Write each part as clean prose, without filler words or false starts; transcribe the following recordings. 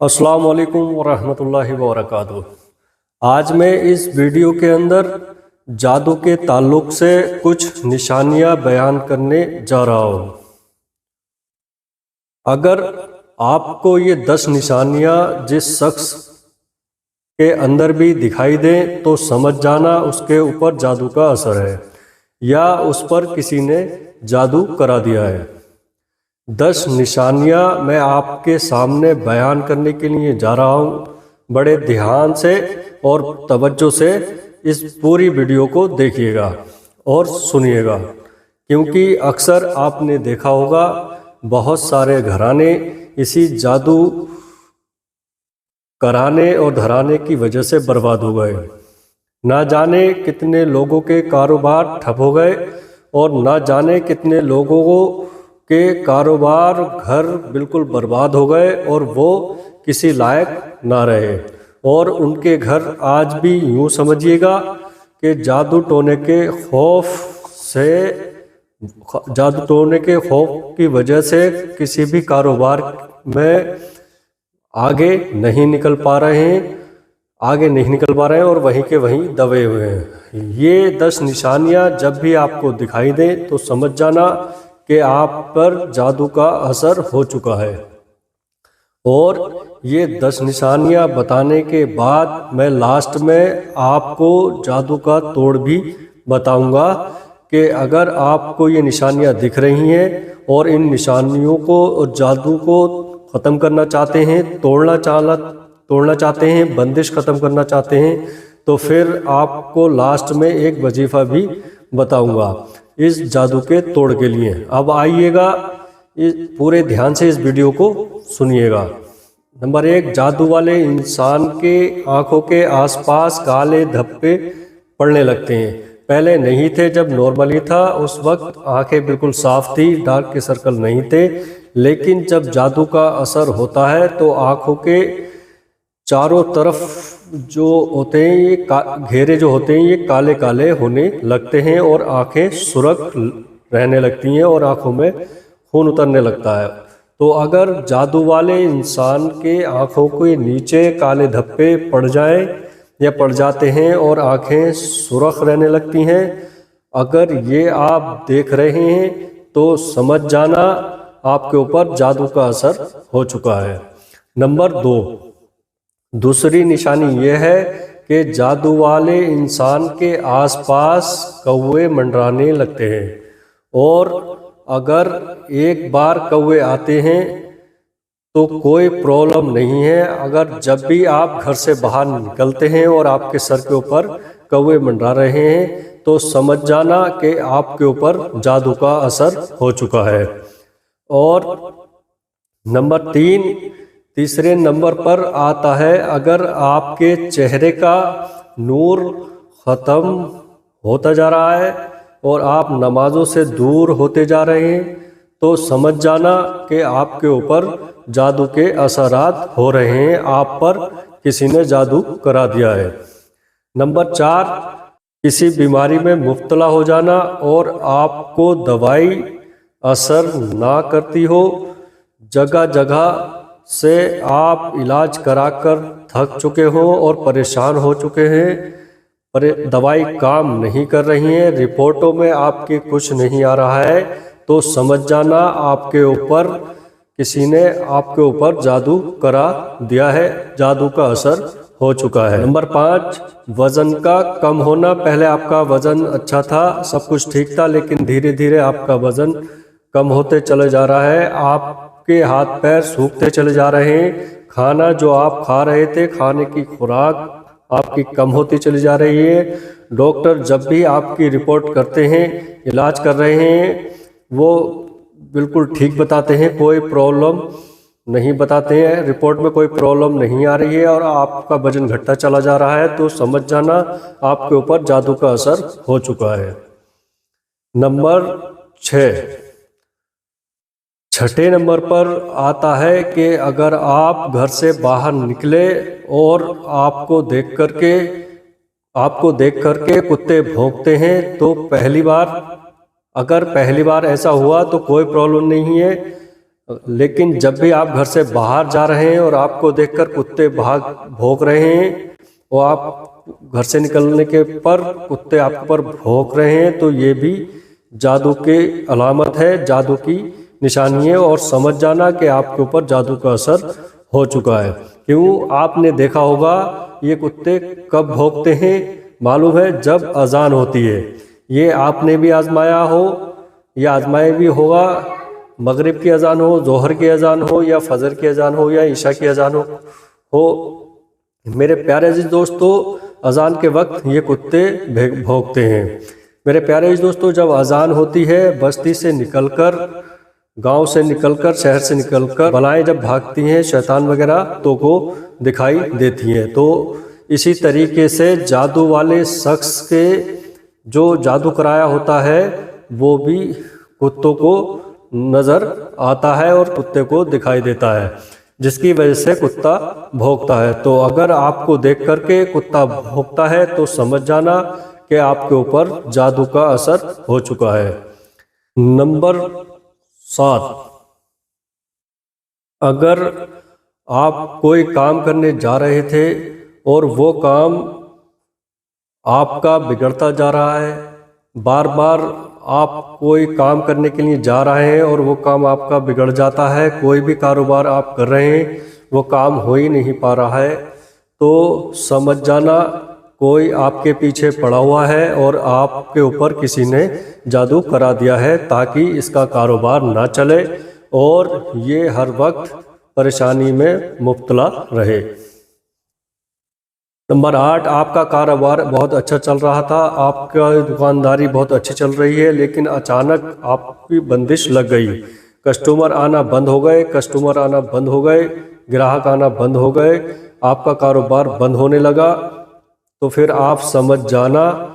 अस्सलाम वालेकुम वरहमतुल्लाहि वबरकातुहू। आज मैं इस वीडियो के अंदर जादू के ताल्लुक से कुछ निशानियां बयान करने जा रहा हूँ। अगर आपको ये 10 निशानियां जिस शख्स के अंदर भी दिखाई दें तो समझ जाना उसके ऊपर जादू का असर है या उस पर किसी ने जादू करा दिया है। 10 निशानियां मैं आपके सामने बयान करने के लिए जा रहा हूं। बड़े ध्यान से और तवज्जो से इस पूरी वीडियो को देखिएगा और सुनिएगा, क्योंकि अक्सर आपने देखा होगा बहुत सारे घराने इसी जादू कराने और धराने की वजह से बर्बाद हो गए। ना जाने कितने लोगों के कारोबार ठप हो गए और ना जाने कितने लोगों के कारोबार घर बिल्कुल बर्बाद हो गए और वो किसी लायक ना रहे। और उनके घर आज भी यूँ समझिएगा कि जादू टोने के खौफ की वजह से किसी भी कारोबार में आगे नहीं निकल पा रहे हैं और वहीं के वहीं दबे हुए हैं। ये 10 निशानियां जब भी आपको दिखाई दें तो समझ जाना कि आप पर जादू का असर हो चुका है। और ये 10 निशानियां बताने के बाद मैं लास्ट में आपको जादू का तोड़ भी बताऊंगा कि अगर आपको ये निशानियां दिख रही हैं और इन निशानियों को और जादू को ख़त्म करना चाहते हैं, तोड़ना चाहते हैं, बंदिश ख़त्म करना चाहते हैं, तो फिर आपको लास्ट में एक वजीफ़ा भी बताऊंगा इस जादू के तोड़ के लिए। अब आइएगा, पूरे ध्यान से इस वीडियो को सुनिएगा। नंबर 1, जादू वाले इंसान के आँखों के आसपास काले धब्बे पड़ने लगते हैं। पहले नहीं थे, जब नॉर्मली था उस वक्त आंखें बिल्कुल साफ थी, डार्क के सर्कल नहीं थे। लेकिन जब जादू का असर होता है तो आँखों के चारों तरफ जो होते हैं ये घेरे जो होते हैं ये काले काले होने लगते हैं और आंखें सुर्ख रहने लगती हैं और आंखों में खून उतरने लगता है। तो अगर जादू वाले इंसान के आंखों के नीचे काले धब्बे पड़ जाएं या पड़ जाते हैं और आंखें सुर्ख रहने लगती हैं, अगर ये आप देख रहे हैं तो समझ जाना आपके ऊपर जादू का असर हो चुका है। नंबर 2, दूसरी निशानी यह है कि जादू वाले इंसान के आसपास कौवे मंडराने लगते हैं। और अगर एक बार कौवे आते हैं तो कोई प्रॉब्लम नहीं है। अगर जब भी आप घर से बाहर निकलते हैं और आपके सर के ऊपर कौवे मंडरा रहे हैं तो समझ जाना कि आपके ऊपर जादू का असर हो चुका है। और नंबर 3, तीसरे नंबर पर आता है, अगर आपके चेहरे का नूर ख़त्म होता जा रहा है और आप नमाजों से दूर होते जा रहे हैं तो समझ जाना कि आपके ऊपर जादू के असरात हो रहे हैं, आप पर किसी ने जादू करा दिया है। नंबर 4, किसी बीमारी में मुब्तला हो जाना और आपको दवाई असर ना करती हो। जगह जगह से आप इलाज कराकर थक चुके हो और परेशान हो चुके हैं, पर दवाई काम नहीं कर रही है, रिपोर्टों में आपके कुछ नहीं आ रहा है, तो समझ जाना आपके ऊपर किसी ने आपके ऊपर जादू करा दिया है, जादू का असर हो चुका है। नंबर 5, वज़न का कम होना। पहले आपका वज़न अच्छा था, सब कुछ ठीक था, लेकिन धीरे धीरे आपका वज़न कम होते चले जा रहा है, आपके हाथ पैर सूखते चले जा रहे हैं, खाना जो आप खा रहे थे, खाने की खुराक आपकी कम होती चली जा रही है। डॉक्टर जब भी आपकी रिपोर्ट करते हैं, इलाज कर रहे हैं, वो बिल्कुल ठीक बताते हैं, कोई प्रॉब्लम नहीं बताते हैं, रिपोर्ट में कोई प्रॉब्लम नहीं आ रही है और आपका वजन घटता चला जा रहा है, तो समझ जाना आपके ऊपर जादू का असर हो चुका है। नंबर 6 नंबर पर आता है कि अगर आप घर से बाहर निकले और आपको देख करके कुत्ते भौंकते हैं तो पहली बार ऐसा हुआ तो कोई प्रॉब्लम नहीं है। लेकिन जब भी आप घर से बाहर जा रहे हैं और आपको देखकर कुत्ते भौंक रहे हैं और आप घर से निकलने के पर कुत्ते आप पर भौंक रहे हैं, तो ये भी जादू की अलामत है, जादू की निशानी है, और समझ जाना कि आपके ऊपर जादू का असर हो चुका है। क्यों? आपने देखा होगा ये कुत्ते कब भौंकते हैं, मालूम है? जब अजान होती है। ये आपने भी आजमाया हो या आजमाया भी होगा। मगरिब की अजान हो, जोहर की अजान हो, या फजर की अजान हो, या ईशा की अजान हो मेरे प्यारे अजीज दोस्तों, अजान के वक्त ये कुत्ते भौंकते हैं। मेरे प्यारे अजीज दोस्तों, जब अजान होती है, बस्ती से निकलकर, गांव से निकलकर, शहर से निकलकर बलाएं जब भागती हैं, शैतान वगैरह तो को दिखाई देती हैं। तो इसी तरीके से जादू वाले शख्स के जो जादू कराया होता है वो भी कुत्तों को नजर आता है और कुत्ते को दिखाई देता है, जिसकी वजह से कुत्ता भौंकता है। तो अगर आपको देख करके कुत्ता भौंकता है तो समझ जाना कि आपके ऊपर जादू का असर हो चुका है। नंबर 7, अगर आप कोई काम करने जा रहे थे और वो काम आपका बिगड़ता जा रहा है, बार बार आप कोई काम करने के लिए जा रहे हैं और वो काम आपका बिगड़ जाता है, कोई भी कारोबार आप कर रहे हैं वो काम हो ही नहीं पा रहा है, तो समझ जाना कोई आपके पीछे पड़ा हुआ है और आपके ऊपर किसी ने जादू करा दिया है ताकि इसका कारोबार ना चले और ये हर वक्त परेशानी में मुब्तला रहे। नंबर 8, आपका कारोबार बहुत अच्छा चल रहा था, आपका दुकानदारी बहुत अच्छी चल रही है, लेकिन अचानक आपकी बंदिश लग गई, कस्टमर आना बंद हो गए, ग्राहक आना बंद हो गए, आपका कारोबार बंद होने लगा, तो फिर आप समझ जाना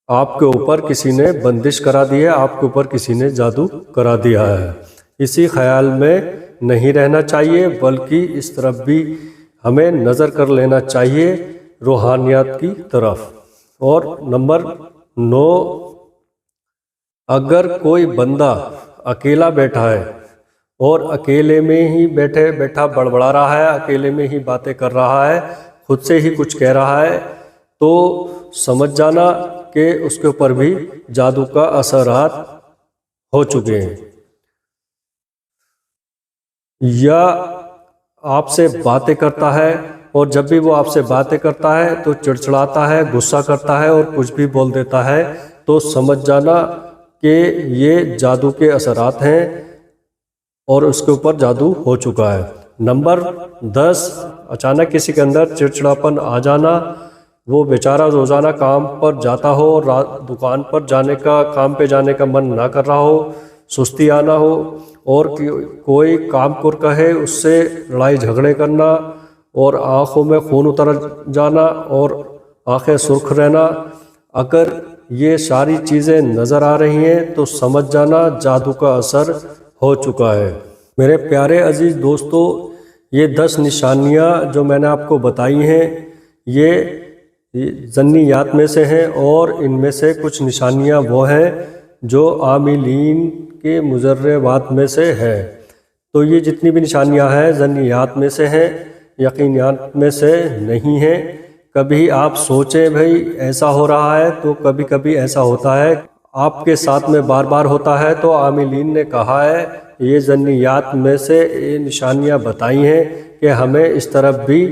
आपके ऊपर किसी ने बंदिश करा दी है, आपके ऊपर किसी ने जादू करा दिया है। इसी ख्याल में नहीं रहना चाहिए, बल्कि इस तरफ भी हमें नज़र कर लेना चाहिए, रूहानियत की तरफ। और नंबर 9, अगर कोई बंदा अकेला बैठा है और अकेले में ही बैठा बड़बड़ा रहा है, अकेले में ही बातें कर रहा है, खुद से ही कुछ कह रहा है, तो समझ जाना कि उसके ऊपर भी जादू का असरात हो चुके हैं। या आपसे बातें करता है और जब भी वो आपसे बातें करता है तो चिड़चिड़ाता है, गुस्सा करता है और कुछ भी बोल देता है, तो समझ जाना कि ये जादू के असरात हैं और उसके ऊपर जादू हो चुका है। नंबर 10, अचानक किसी के अंदर चिड़चिड़ापन आ जाना, वो बेचारा रोज़ाना काम पर जाता हो और दुकान पर जाने का, काम पे जाने का मन ना कर रहा हो, सुस्ती आना हो और कोई काम कर कहे उससे लड़ाई झगड़े करना और आँखों में खून उतर जाना और आंखें सुर्ख रहना, अगर ये सारी चीज़ें नज़र आ रही हैं तो समझ जाना जादू का असर हो चुका है। मेरे प्यारे अजीज़ दोस्तों, ये 10 निशानियाँ जो मैंने आपको बताई हैं ये ज़न्नियात में से हैं और इनमें से कुछ निशानियाँ वो हैं जो आमिलीन के मुजर्रबात में से है। तो ये जितनी भी निशानियां हैं ज़न्नियात में से हैं, यकीनियात में से नहीं हैं। कभी आप सोचें भाई ऐसा हो रहा है, तो कभी कभी ऐसा होता है आपके साथ में बार बार होता है। तो आमिलीन ने कहा है ये ज़न्नियात में से ये निशानियां बताई हैं कि हमें इस तरफ भी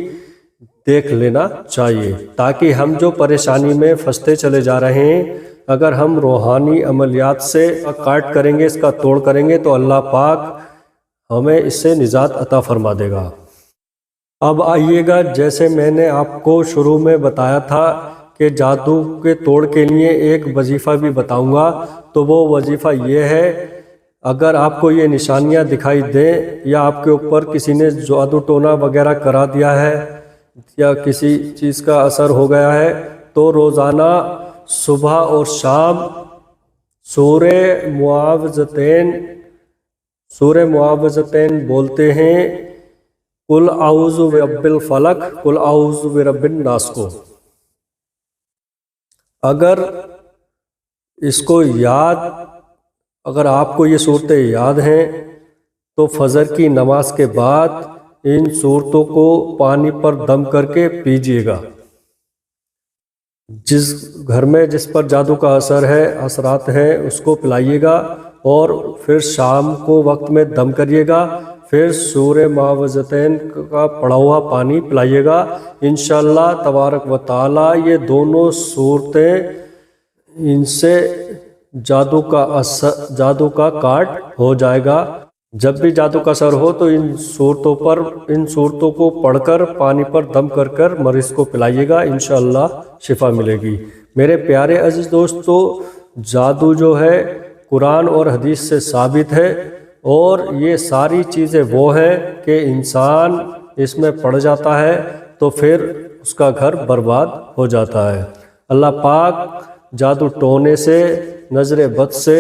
देख लेना चाहिए, ताकि हम जो परेशानी में फंसते चले जा रहे हैं, अगर हम रूहानी अमलियात से काट करेंगे, इसका तोड़ करेंगे, तो अल्लाह पाक हमें इससे निजात अता फरमा देगा। अब आइएगा, जैसे मैंने आपको शुरू में बताया था कि जादू के तोड़ के लिए एक वजीफ़ा भी बताऊंगा, तो वो वजीफ़ा ये है, अगर आपको ये निशानियां दिखाई दें या आपके ऊपर किसी ने जादू टोना वगैरह करा दिया है या किसी चीज़ का असर हो गया है, तो रोज़ाना सुबह और शाम सूरे मुआवज़तैन बोलते हैं, कुल आऊज़ु बिरब्बिल फलक, कुल आऊज़ु बिरब्बिन नास को। अगर इसको अगर आपको ये सूरतें याद हैं तो फजर की नमाज के बाद इन सूरतों को पानी पर दम करके पीजिएगा। जिस घर में जिस पर जादू का असर है, असरात हैं, उसको पिलाइएगा और फिर शाम को वक्त में दम करिएगा। फिर सूरे मावज़तैन का पड़ा हुआ पानी पिलाइएगा। इंशाअल्लाह तबारक व ताला ये दोनों सूरतें, इनसे जादू का काट हो जाएगा। जब भी जादू का असर हो तो इन सूरतों को पढ़कर पानी पर दम कर कर मरीज़ को पिलाइएगा, इंशाअल्लाह शिफा मिलेगी। मेरे प्यारे अजीज़ दोस्तों, जादू जो है कुरान और हदीस से साबित है और ये सारी चीज़ें वो हैं कि इंसान इसमें पड़ जाता है तो फिर उसका घर बर्बाद हो जाता है। अल्लाह पाक जादू टोने से, नज़र बद से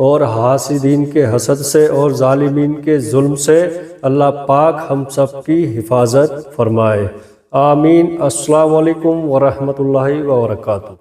और हासिदीन के हसद से और जालिमीन के जुल्म से अल्लाह पाक हम सब की हिफाजत फरमाए। आमीन। अस्सलामु अलैकुम व रहमतुल्लाहि व बरकातुहू।